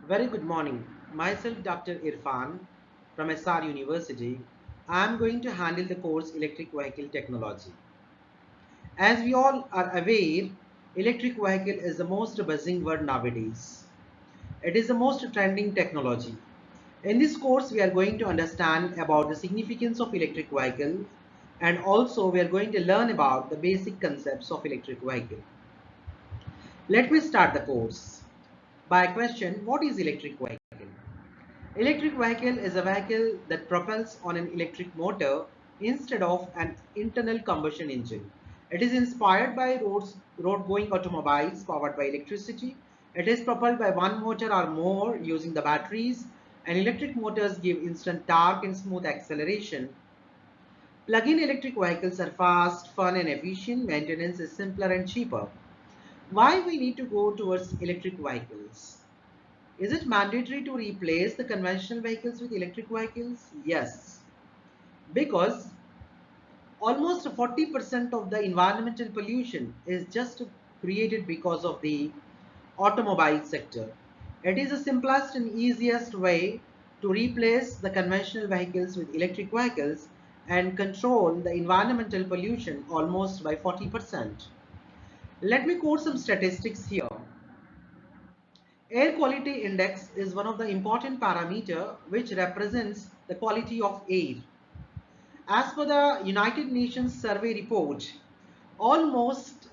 Very good morning. Myself, Dr. Irfan from SR University. I am going to handle the course Electric Vehicle Technology. As we all are aware, electric vehicle is the most buzzing word nowadays. It is the most trending technology. In this course, we are going to understand about the significance of electric vehicle, and also we are going to learn about the basic concepts of electric vehicle. Let me start the course by a question: what is electric vehicle? Electric vehicle is a vehicle that propels on an electric motor instead of an internal combustion engine. It is inspired by road-going automobiles powered by electricity. It is propelled by one motor or more using the batteries, and electric motors give instant torque and smooth acceleration. Plug-in electric vehicles are fast, fun, and efficient. Maintenance is simpler and cheaper. Why we need to go towards electric vehicles? Is it mandatory to replace the conventional vehicles with electric vehicles? Yes, because almost 40% of the environmental pollution is just created because of the automobile sector. It is the simplest and easiest way to replace the conventional vehicles with electric vehicles and control the environmental pollution almost by 40%. Let me quote some statistics here. Air quality index is one of the important parameter which represents the quality of air. As per the United Nations survey report, almost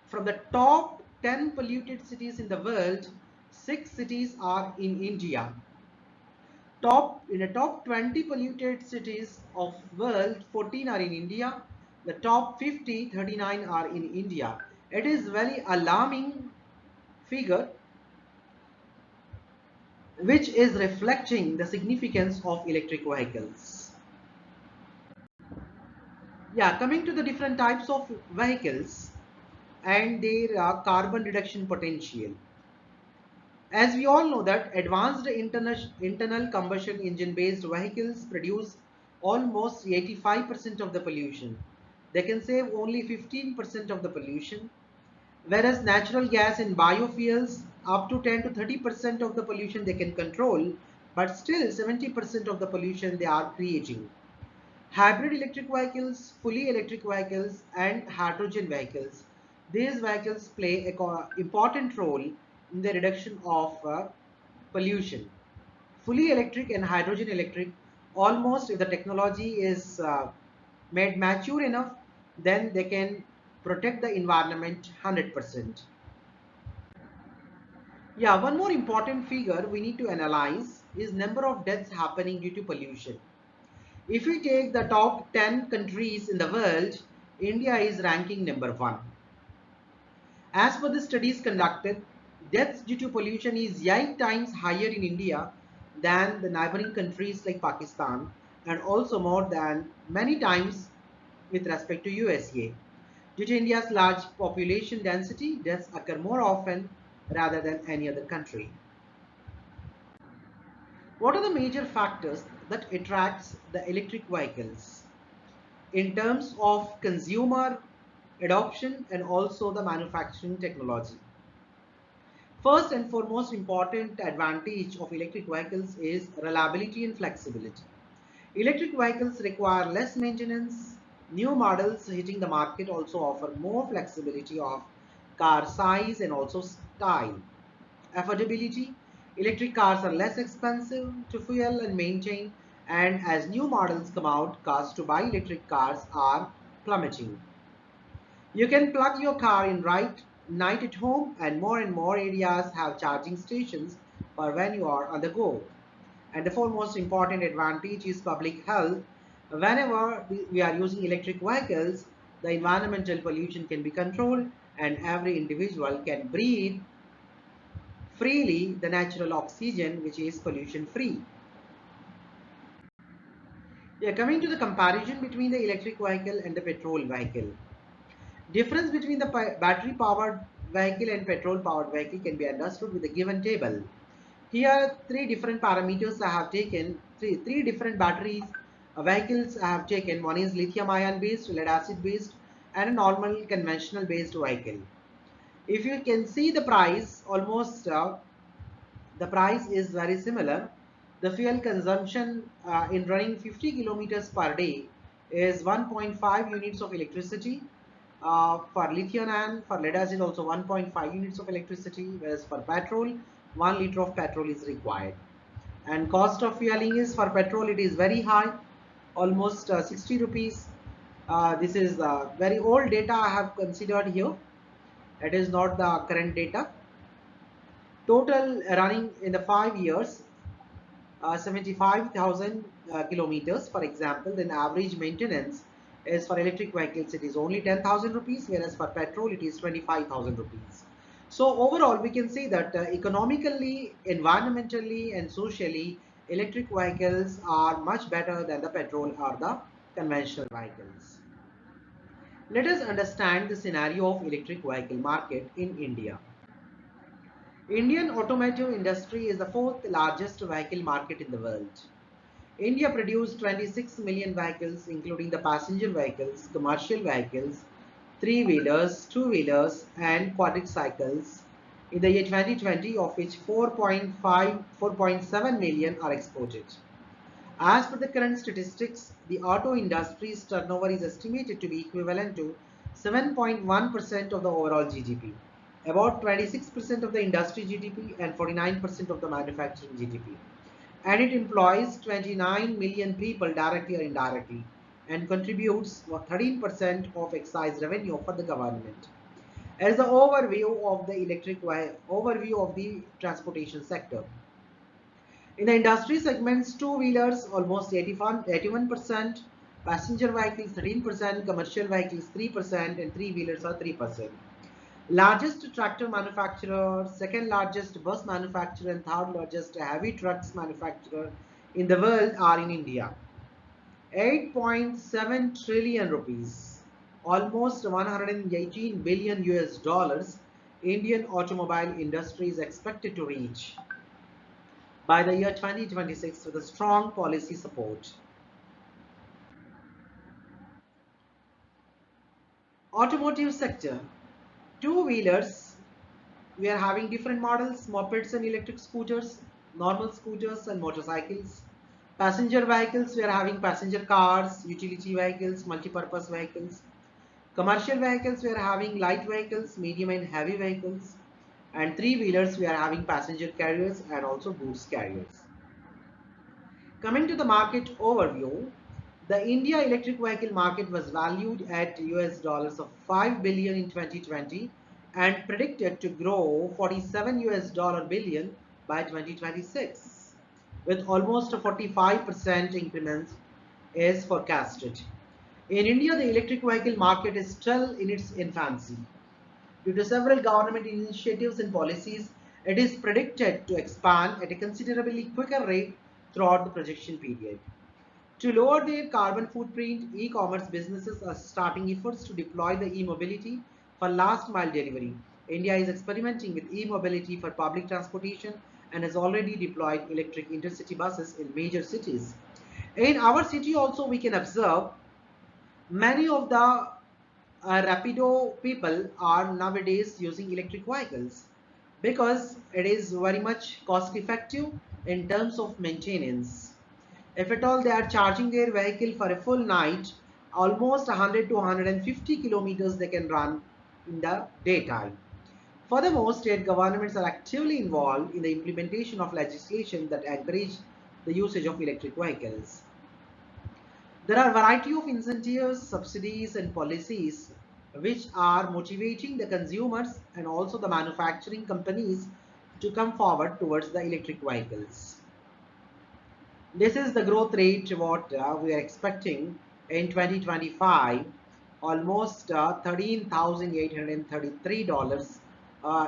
from the top 10 polluted cities in the world, 6 cities are in India. In the top 20 polluted cities of world, 14 are in India. The top 50, 39 are in India. It is very alarming figure which is reflecting the significance of electric vehicles. Yeah, coming to the different types of vehicles and their carbon reduction potential. As we all know that advanced internal combustion engine based vehicles produce almost 85% of the pollution. They can save only 15% of the pollution, whereas natural gas and biofuels up to 10 to 30% of the pollution they can control, but still 70% of the pollution they are creating. Hybrid electric vehicles, fully electric vehicles, and hydrogen vehicles. These vehicles play an important role in the reduction of pollution. Fully electric and hydrogen electric, almost if the technology is made mature enough, then they can protect the environment 100%. Yeah, one more important figure we need to analyze is number of deaths happening due to pollution. If we take the top 10 countries in the world, India is ranking number 1. As per the studies conducted, deaths due to pollution is 8 times higher in India than the neighboring countries like Pakistan, and also more than many times with respect to USA. Due to India's large population density, deaths occur more often rather than any other country. What are the major factors that attracts the electric vehicles in terms of consumer adoption and also the manufacturing technology? First and foremost important advantage of electric vehicles is reliability and flexibility. Electric vehicles require less maintenance. New models hitting the market also offer more flexibility of car size and also style. Affordability. Electric cars are less expensive to fuel and maintain, and as new models come out, costs to buy electric cars are plummeting. You can plug your car in right night at home, and more areas have charging stations for when you are on the go. And the foremost important advantage is public health. Whenever we are using electric vehicles, the environmental pollution can be controlled and every individual can breathe freely the natural oxygen which is pollution free. Yeah, coming to the comparison between the electric vehicle and the petrol vehicle. Difference between the battery powered vehicle and petrol powered vehicle can be understood with a given table. Here three different parameters I have taken, three different batteries vehicles I have taken. One is lithium ion based, lead acid based, and a normal conventional based vehicle. If you can see the price, almost The price is very similar. The fuel consumption in running 50 kilometers per day is 1.5 units of electricity. For lithium and for lead acid also 1.5 units of electricity, whereas for petrol 1 liter of petrol is required. And cost of fueling is for petrol it is very high, almost 60 rupees. This is very old data I have considered here. It is not the current data. Total running in the 5 years 75,000 kilometers, for example, then average maintenance is for electric vehicles it is only 10,000 rupees, whereas for petrol it is 25,000 rupees. So overall we can say that economically, environmentally and socially electric vehicles are much better than the petrol or the conventional vehicles. Let us understand the scenario of electric vehicle market in India. Indian automotive industry is the fourth largest vehicle market in the world. India produced 26 million vehicles, including the passenger vehicles, commercial vehicles, three-wheelers, two-wheelers, and quadricycles in the year 2020, of which 4.7 million are exported. As per the current statistics, the auto industry's turnover is estimated to be equivalent to 7.1% of the overall GDP, about 26% of the industry GDP and 49% of the manufacturing GDP. And it employs 29 million people directly or indirectly and contributes 13% of excise revenue for the government. As the overview of the transportation sector. In the industry segments, two-wheelers almost 81%, passenger vehicles 13%, commercial vehicles 3%, and three-wheelers are 3%. Largest tractor manufacturer, second largest bus manufacturer, and third largest heavy trucks manufacturer in the world are in India. 8.7 trillion rupees, almost 118 billion US dollars, Indian automobile industry is expected to reach by the year 2026 with a strong policy support. Automotive sector, two-wheelers, we are having different models, mopeds and electric scooters, normal scooters and motorcycles. Passenger vehicles, we are having passenger cars, utility vehicles, multi-purpose vehicles. Commercial vehicles, we are having light vehicles, medium and heavy vehicles. And three-wheelers, we are having passenger carriers and also goods carriers. Coming to the market overview, the India electric vehicle market was valued at US dollars of 5 billion in 2020 and predicted to grow 47 US dollar billion by 2026, with almost a 45% increment is forecasted. In India, the electric vehicle market is still in its infancy. Due to several government initiatives and policies, it is predicted to expand at a considerably quicker rate throughout the projection period. To lower their carbon footprint, e-commerce businesses are starting efforts to deploy the e-mobility for last mile delivery. India is experimenting with e-mobility for public transportation and has already deployed electric intercity buses in major cities. In our city also we can observe many of the Rapido people are nowadays using electric vehicles because it is very much cost effective in terms of maintenance. If at all they are charging their vehicle for a full night, almost 100 to 150 kilometers they can run in the daytime. Furthermore, state governments are actively involved in the implementation of legislation that encourage the usage of electric vehicles. There are a variety of incentives, subsidies, and policies which are motivating the consumers and also the manufacturing companies to come forward towards the electric vehicles. This is the growth rate what we are expecting in 2025, almost $13,833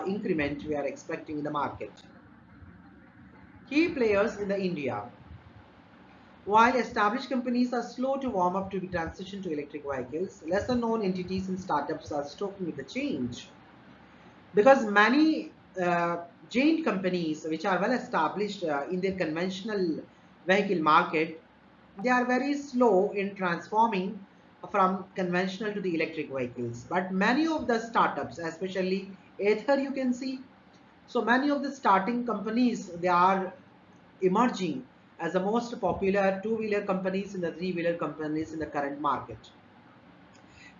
increment we are expecting in the market. Key players in the India. While established companies are slow to warm up to be transition to electric vehicles, lesser known entities and startups are stoking the change. Because many giant companies which are well established in their conventional vehicle market, they are very slow in transforming from conventional to the electric vehicles. But many of the startups, especially Ather, you can see So many of the starting companies, they are emerging as the most popular two-wheeler companies and the three-wheeler companies in the current market.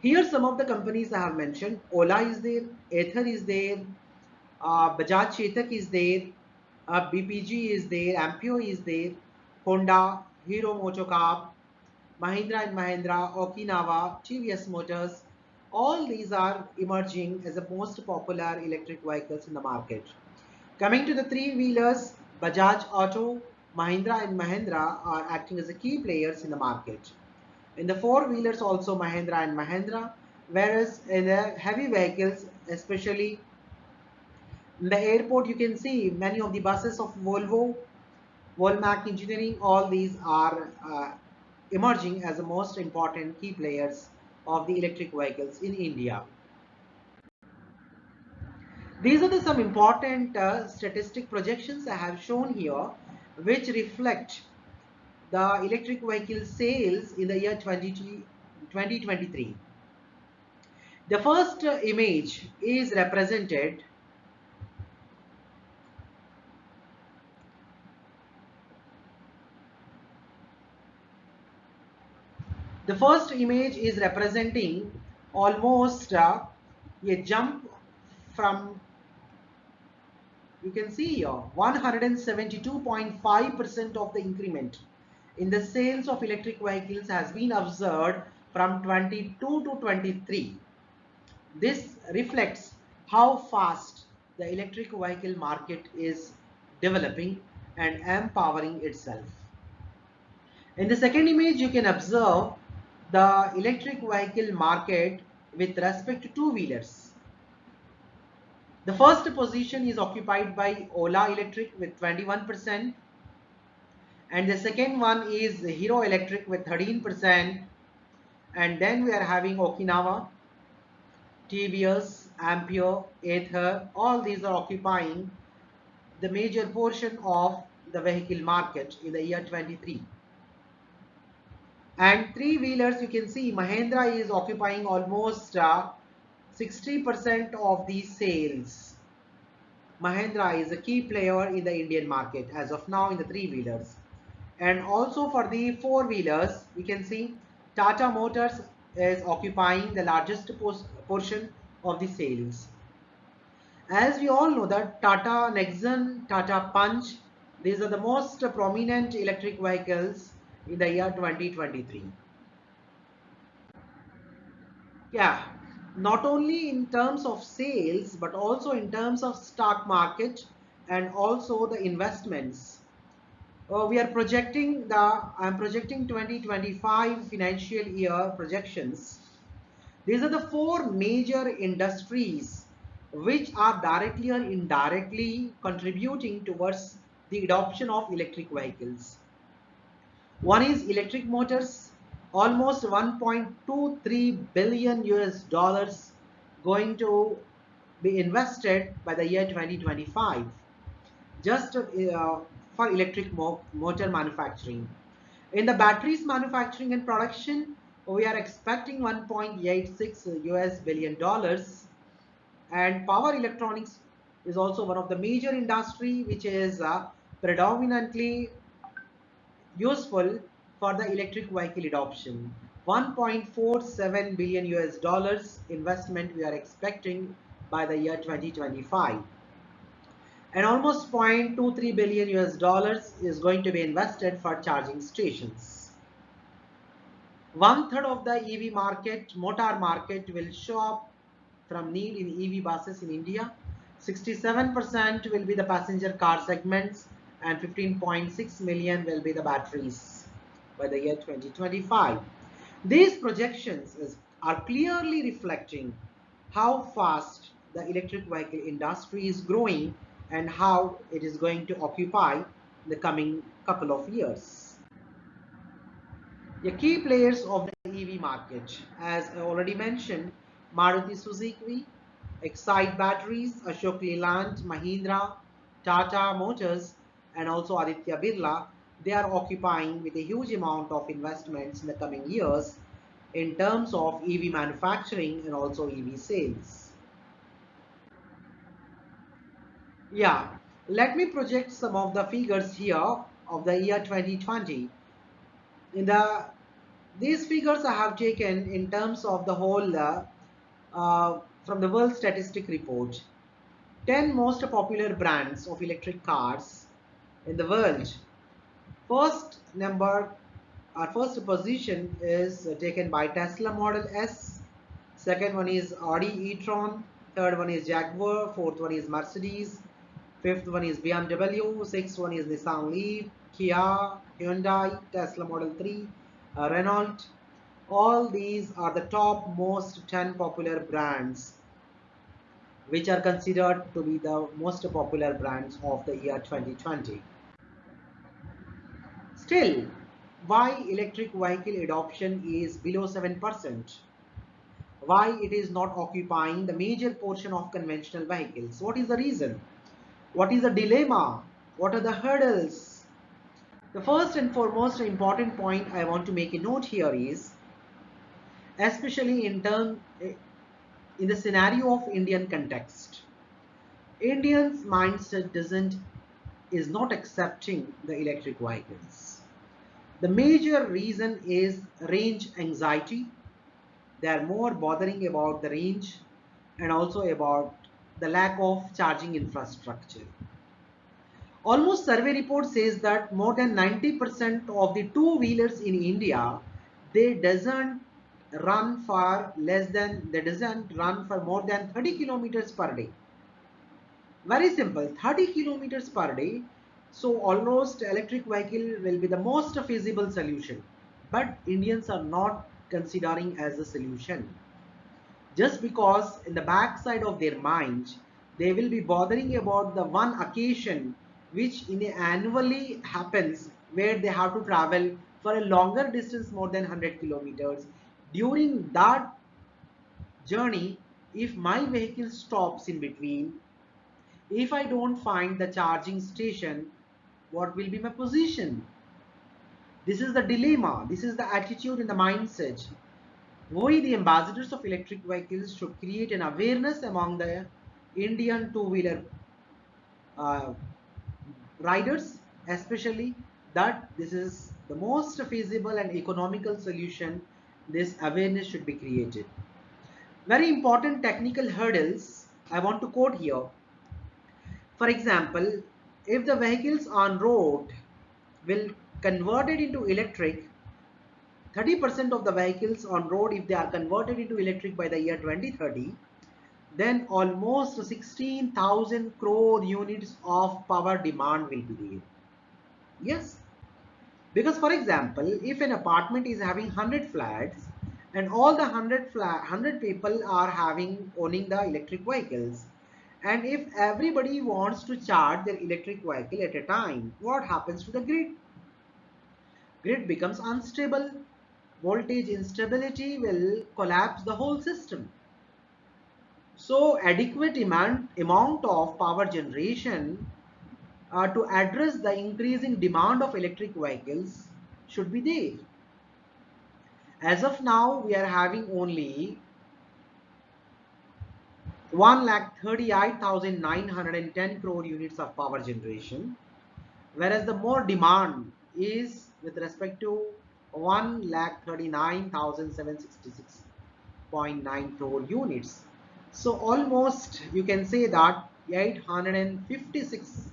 Here some of the companies I have mentioned. Ola is there, Ather is there, Bajaj Chetak is there, BPG is there, Ampio is there, Honda, Hero Motocorp, Mahindra and Mahindra, Okinawa, TVS Motors. All these are emerging as the most popular electric vehicles in the market. Coming to the three-wheelers, Bajaj Auto, Mahindra and Mahindra are acting as the key players in the market. In the four-wheelers also Mahindra and Mahindra, whereas in the heavy vehicles, especially in the airport, you can see many of the buses of Volvo, Volmac Engineering, all these are emerging as the most important key players of the electric vehicles in India. These are some important statistic projections I have shown here, which reflect the electric vehicle sales in the year 2023. The first image is represented the first image is representing almost a jump from, you can see here, 172.5% of the increment in the sales of electric vehicles has been observed from 22 to 23. This reflects how fast the electric vehicle market is developing and empowering itself. In the second image, you can observe the electric vehicle market with respect to two-wheelers. The first position is occupied by Ola Electric with 21%, and the second one is Hero Electric with 13%, and then we are having Okinawa, TVS, Ampere, Ather, all these are occupying the major portion of the vehicle market in the year 23. And three-wheelers, you can see Mahindra is occupying almost 60% of these sales. Mahindra is a key player in the Indian market as of now in the three-wheelers. And also for the four-wheelers, we can see Tata Motors is occupying the largest portion of the sales. As we all know that Tata Nexon, Tata Punch, these are the most prominent electric vehicles in the year 2023. Yeah, not only in terms of sales, but also in terms of stock market and also the investments. I'm projecting 2025 financial year projections. These are the four major industries which are directly or indirectly contributing towards the adoption of electric vehicles. One is electric motors, almost 1.23 billion US dollars going to be invested by the year 2025 just for electric motor manufacturing. In the batteries manufacturing and production, we are expecting 1.86 US billion dollars, and power electronics is also one of the major industry which is predominantly useful for the electric vehicle adoption. 1.47 billion US dollars investment we are expecting by the year 2025. And almost 0.23 billion US dollars is going to be invested for charging stations. One third of the EV market, motor market, will show up from need in EV buses in India. 67% will be the passenger car segments and 15.6 million will be the batteries by the year 2025. These projections are clearly reflecting how fast the electric vehicle industry is growing and how it is going to occupy the coming couple of years. The key players of the EV market, as I already mentioned, Maruti Suzuki, Exide Batteries, Ashok Leyland, Mahindra, Tata Motors, and also Aditya Birla, they are occupying with a huge amount of investments in the coming years in terms of EV manufacturing and also EV sales. Yeah, let me project some of the figures here of the year 2020. In these figures I have taken in terms of the whole from the World Statistic Report. 10 most popular brands of electric cars in the world. First number, our first position is taken by Tesla Model S. Second one is Audi e-tron. Third one is Jaguar. Fourth one is Mercedes. Fifth one is BMW. Sixth one is Nissan Leaf, Kia, Hyundai, Tesla Model 3, Renault. All these are the top most 10 popular brands which are considered to be the most popular brands of the year 2020. Still, why electric vehicle adoption is below 7%? Why it is not occupying the major portion of conventional vehicles? What is the reason? What is the dilemma? What are the hurdles? The first and foremost important point I want to make a note here is, especially in the scenario of Indian context, Indians mindset doesn't is not accepting the electric vehicles. The major reason is range anxiety. They are more bothering about the range and also about the lack of charging infrastructure. Almost survey report says that more than 90% of the two-wheelers in India, they doesn't run for more than 30 kilometers per day. Very simple, 30 kilometers per day. So almost electric vehicle will be the most feasible solution. But Indians are not considering as a solution. Just because in the backside of their mind, they will be bothering about the one occasion which in a annually happens where they have to travel for a longer distance more than 100 kilometers. During that journey, if my vehicle stops in between, if I don't find the charging station, what will be my position? This is the dilemma. This is the attitude and the mindset. We, the ambassadors of electric vehicles, should create an awareness among the Indian two-wheeler uh, riders, especially that this is the most feasible and economical solution. This awareness should be created. Very important technical hurdles I want to quote here. For example, if the vehicles on road will convert it into electric, 30% of the vehicles on road, if they are converted into electric by the year 2030, then almost 16,000 crore units of power demand will be there. Yes, because for example, if an apartment is having 100 flats and all the 100 people are owning the electric vehicles, and if everybody wants to charge their electric vehicle at a time, what happens to the grid? Grid becomes unstable. Voltage instability will collapse the whole system. So adequate amount of power generation to address the increasing demand of electric vehicles should be there. As of now, we are having only 1,38,910 crore units of power generation, whereas the more demand is with respect to 1,39,766.9 crore units. So almost you can say that 856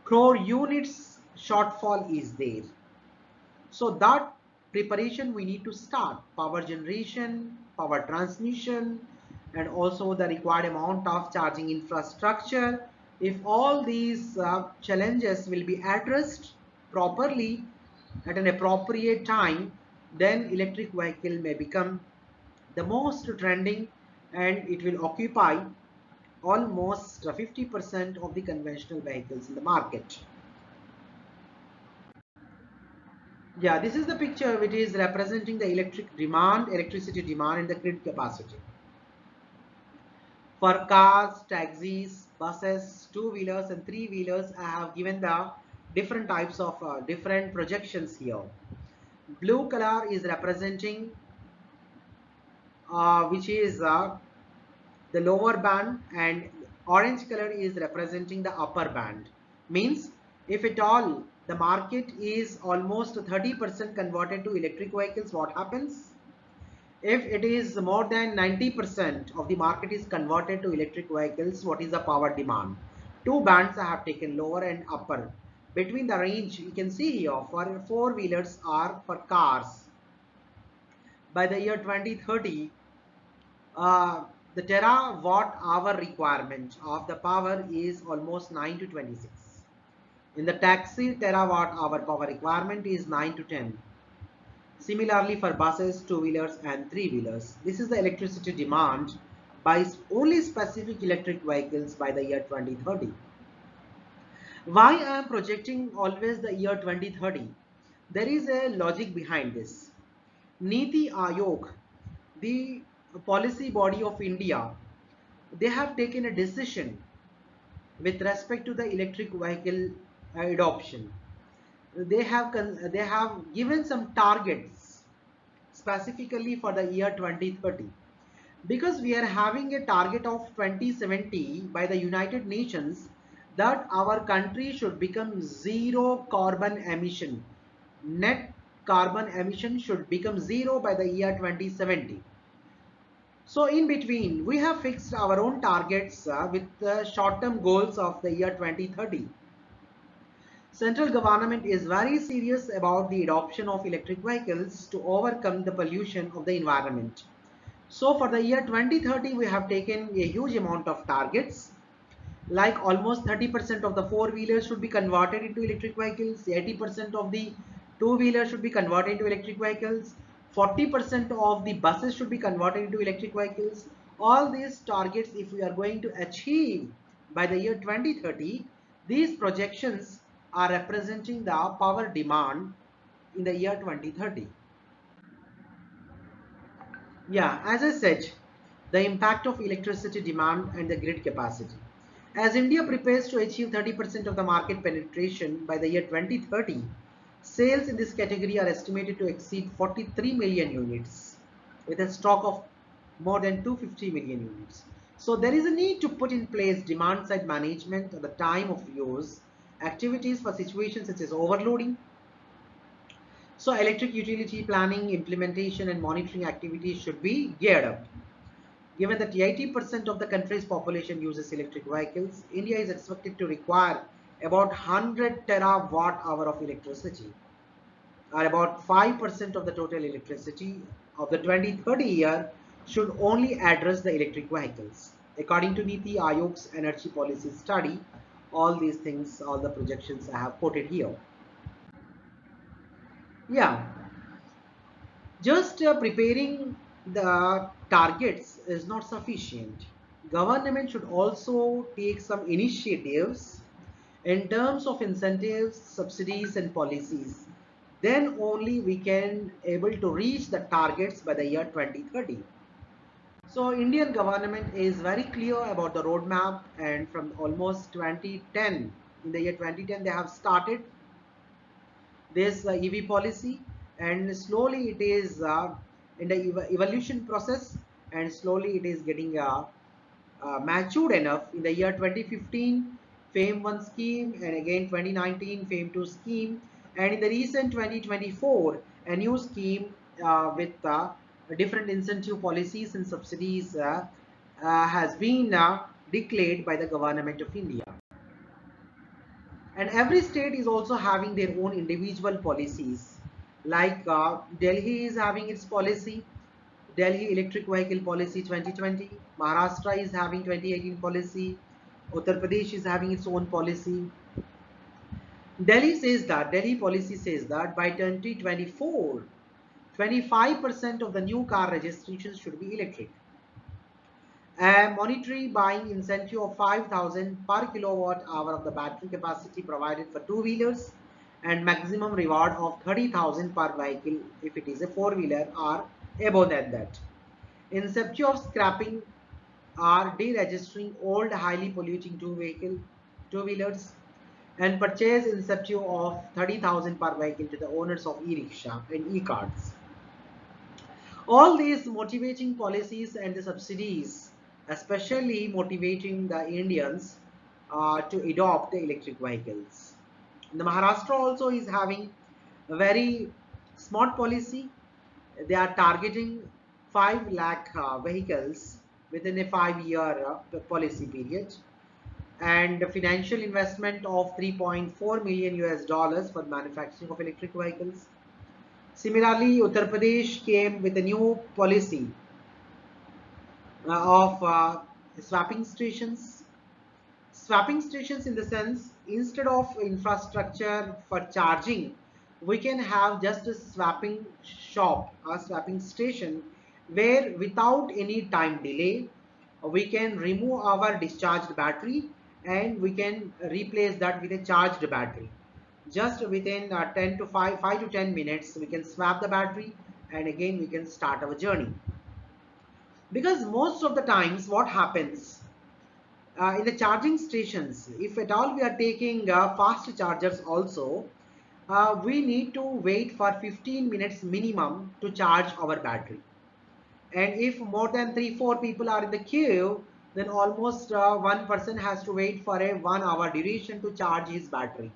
crore units shortfall is there. So that preparation we need to start: power generation, power transmission, and also the required amount of charging infrastructure. If all these challenges will be addressed properly at an appropriate time, then electric vehicle may become the most trending, and it will occupy almost 50% of the conventional vehicles in the market. Yeah, this is the picture which is representing the electricity demand and the grid capacity. For cars, taxis, buses, two-wheelers and three-wheelers, I have given the different types of different projections here. Blue color is representing which is the lower band, and Orange color is representing the upper band. Means if at all the market is almost 30% converted to electric vehicles, what happens? If it is more than 90% of the market is converted to electric vehicles, what is the power demand? Two bands I have taken, lower and upper. Between the range you can see here for four-wheelers or for cars. By the year 2030, the terawatt hour requirement of the power is almost 9 to 26. In the taxi, terawatt hour power requirement is 9 to 10. Similarly for buses, two-wheelers and three-wheelers. This is the electricity demand by only specific electric vehicles by the year 2030. Why I am projecting always the year 2030? There is a logic behind this. Niti Aayog, the policy body of India, they have taken a decision with respect to the electric vehicle adoption. They have given some targets specifically for the year 2030, because we are having a target of 2070 by the United Nations that our country should become zero carbon emission. Net carbon emission should become zero by the year 2070. So in between, we have fixed our own targets with the short-term goals of the year 2030. Central government is very serious about the adoption of electric vehicles to overcome the pollution of the environment. So for the year 2030, we have taken a huge amount of targets, like almost 30% of the four-wheelers should be converted into electric vehicles, 80% of the two-wheelers should be converted into electric vehicles, 40% of the buses should be converted into electric vehicles. All these targets, if we are going to achieve by the year 2030, these projections are representing the power demand in the year 2030. Yeah, as I said, the impact of electricity demand and the grid capacity. As India prepares to achieve 30% of the market penetration by the year 2030, sales in this category are estimated to exceed 43 million units with a stock of more than 250 million units. So there is a need to put in place demand side management at the time of use, activities for situations such as overloading. So electric utility planning, implementation and monitoring activities should be geared up. Given that 80% of the country's population uses electric vehicles, India is expected to require about 100 terawatt hour of electricity, or about 5% of the total electricity of the 2030 year should only address the electric vehicles. According to Niti Aayog's energy policy study, all these things, all the projections I have quoted here. Yeah, just preparing the targets is not sufficient. Government should also take some initiatives in terms of incentives, subsidies and policies. Then only we can able to reach the targets by the year 2030. So Indian government is very clear about the roadmap, and from almost 2010, in the year 2010 they have started this EV policy, and slowly it is in the evolution process, and slowly it is getting matured enough. In the year 2015, FAME 1 scheme, and again 2019 FAME 2 scheme, and in the recent 2024 a new scheme with different incentive policies and subsidies has been declared by the government of India. And every state is also having their own individual policies, like Delhi is having its policy, Delhi electric vehicle policy 2020. Maharashtra is having 2018 policy. Uttar Pradesh is having its own policy. Delhi policy says that by 2024, 25% of the new car registrations should be electric. A monetary buying incentive of 5,000 per kilowatt hour of the battery capacity provided for two-wheelers, and maximum reward of 30,000 per vehicle if it is a four-wheeler or above than that. Incentive of scrapping or deregistering old highly polluting two-wheelers, and purchase incentive of 30,000 per vehicle to the owners of e-rickshaw and e-cards. All these motivating policies and the subsidies especially motivating the Indians to adopt the electric vehicles. The Maharashtra also is having a very smart policy. They are targeting 5 lakh vehicles within a 5-year policy period, and a financial investment of 3.4 million US dollars for manufacturing of electric vehicles. Similarly, Uttar Pradesh came with a new policy of swapping stations. Swapping stations in the sense, instead of infrastructure for charging, we can have just a swapping shop, a swapping station, where without any time delay, we can remove our discharged battery and we can replace that with a charged battery. Just within 10 to 5 to 10 minutes, we can swap the battery and again we can start our journey. Because most of the times what happens in the charging stations, if at all we are taking fast chargers also, we need to wait for 15 minutes minimum to charge our battery. And if more than 3 4 people are in the queue, then almost one person has to wait for a 1 hour duration to charge his battery,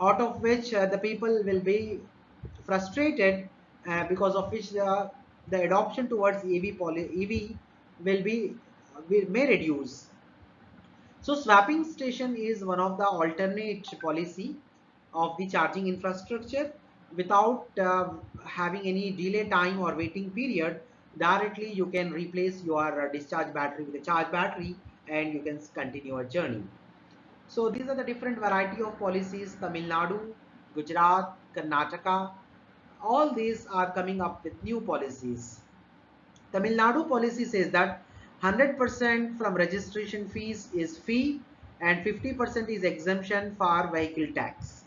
out of which the people will be frustrated, because of which the adoption towards EV may reduce. So swapping station is one of the alternate policy of the charging infrastructure. Without having any delay time or waiting period, directly you can replace your discharge battery with a charge battery and you can continue your journey. So these are the different variety of policies. Tamil Nadu, Gujarat, Karnataka, all these are coming up with new policies. Tamil Nadu policy says that 100% from registration fees is fee and 50% is exemption for vehicle tax.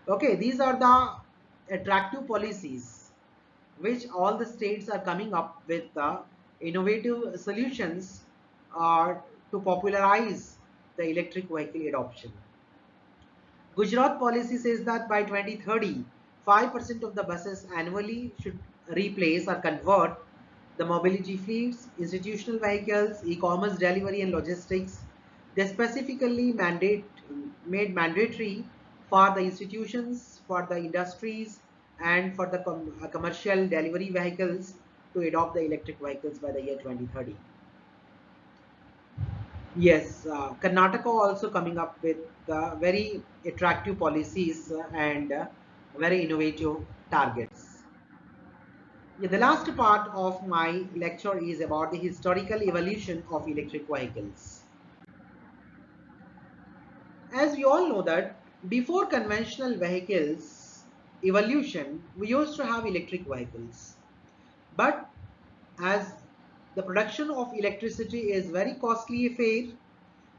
Okay, these are the attractive policies which all the states are coming up with the innovative solutions uh, to popularize the electric vehicle adoption. Gujarat policy says that by 2030, 5% of the buses annually should replace or convert the mobility fleets, institutional vehicles, e-commerce delivery and logistics. They specifically made mandatory for the institutions, for the industries, and for the commercial delivery vehicles to adopt the electric vehicles by the year 2030. Yes, Karnataka also coming up with very attractive policies and very innovative targets. Yeah, the last part of my lecture is about the historical evolution of electric vehicles. As we all know that before conventional vehicles evolution, we used to have electric vehicles. But as the production of electricity is very costly affair,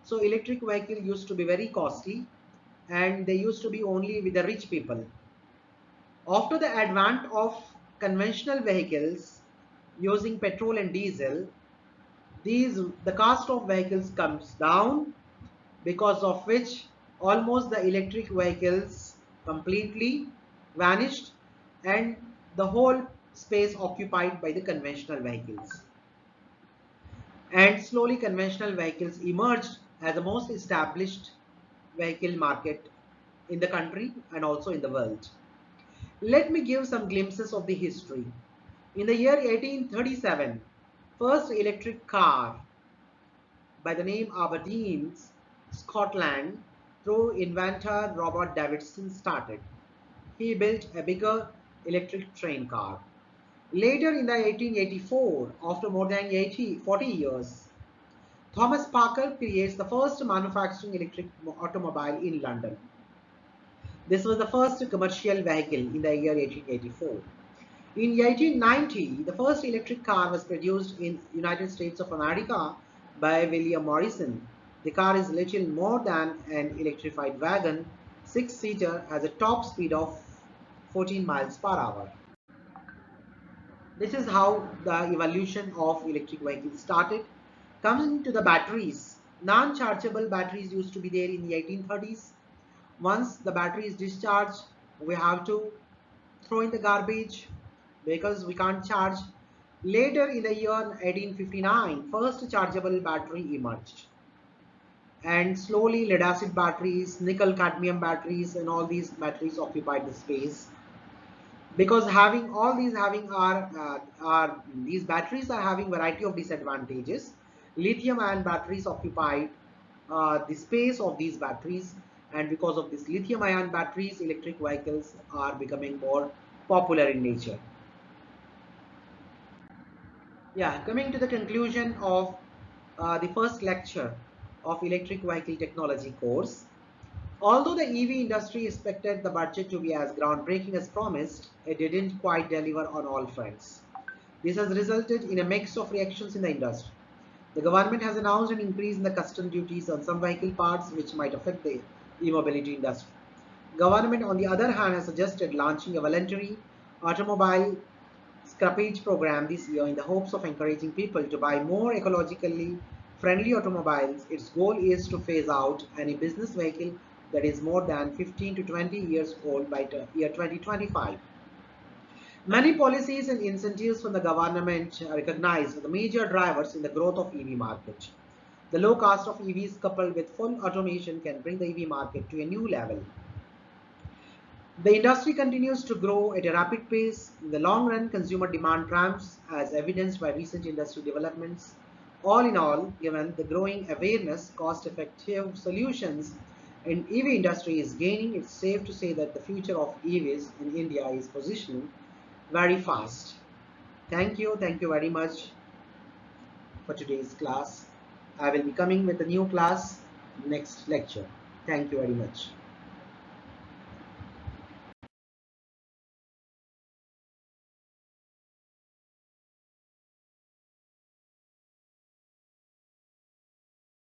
so electric vehicle used to be very costly and they used to be only with the rich people. After the advent of conventional vehicles using petrol and diesel, the cost of vehicles comes down, because of which almost the electric vehicles completely vanished and the whole space occupied by the conventional vehicles. And slowly conventional vehicles emerged as the most established vehicle market in the country and also in the world. Let me give some glimpses of the history. In the year 1837, first electric car by the name Aberdeen's, Scotland, through inventor Robert Davidson started. He built a bigger electric train car. Later in the 1884, after more than 40 years, Thomas Parker creates the first manufacturing electric automobile in London. This was the first commercial vehicle in the year 1884. In 1890, the first electric car was produced in United States of America by William Morrison. The car is little more than an electrified wagon, 6-seater, has a top speed of 14 miles per hour. This is how the evolution of electric vehicles started. Coming to the batteries, non-chargeable batteries used to be there in the 1830s. Once the battery is discharged, we have to throw in the garbage because we can't charge. Later in the year 1859, first chargeable battery emerged. And slowly lead acid batteries, nickel cadmium batteries, and all these batteries occupied the space. Because having all these having are these batteries are having variety of disadvantages. Lithium ion batteries occupied the space of these batteries, and because of this lithium ion batteries, electric vehicles are becoming more popular in nature. Yeah, coming to the conclusion of the first lecture of electric vehicle technology course. Although the EV industry expected the budget to be as groundbreaking as promised, it didn't quite deliver on all fronts. This has resulted in a mix of reactions in the industry. The government has announced an increase in the custom duties on some vehicle parts which might affect the e-mobility industry. Government, on the other hand, has suggested launching a voluntary automobile scrappage program this year in the hopes of encouraging people to buy more ecologically friendly automobiles. Its goal is to phase out any business vehicle that is more than 15 to 20 years old by the year 2025. Many policies and incentives from the government recognize the major drivers in the growth of EV market. The low cost of EVs coupled with full automation can bring the EV market to a new level. The industry continues to grow at a rapid pace. In the long run, consumer demand triumphs as evidenced by recent industry developments. All in all, given the growing awareness, cost-effective solutions in EV industry is gaining, it's safe to say that the future of EVs in India is positioning very fast. Thank you very much for today's class. I will be coming with a new class next lecture. Thank you very much.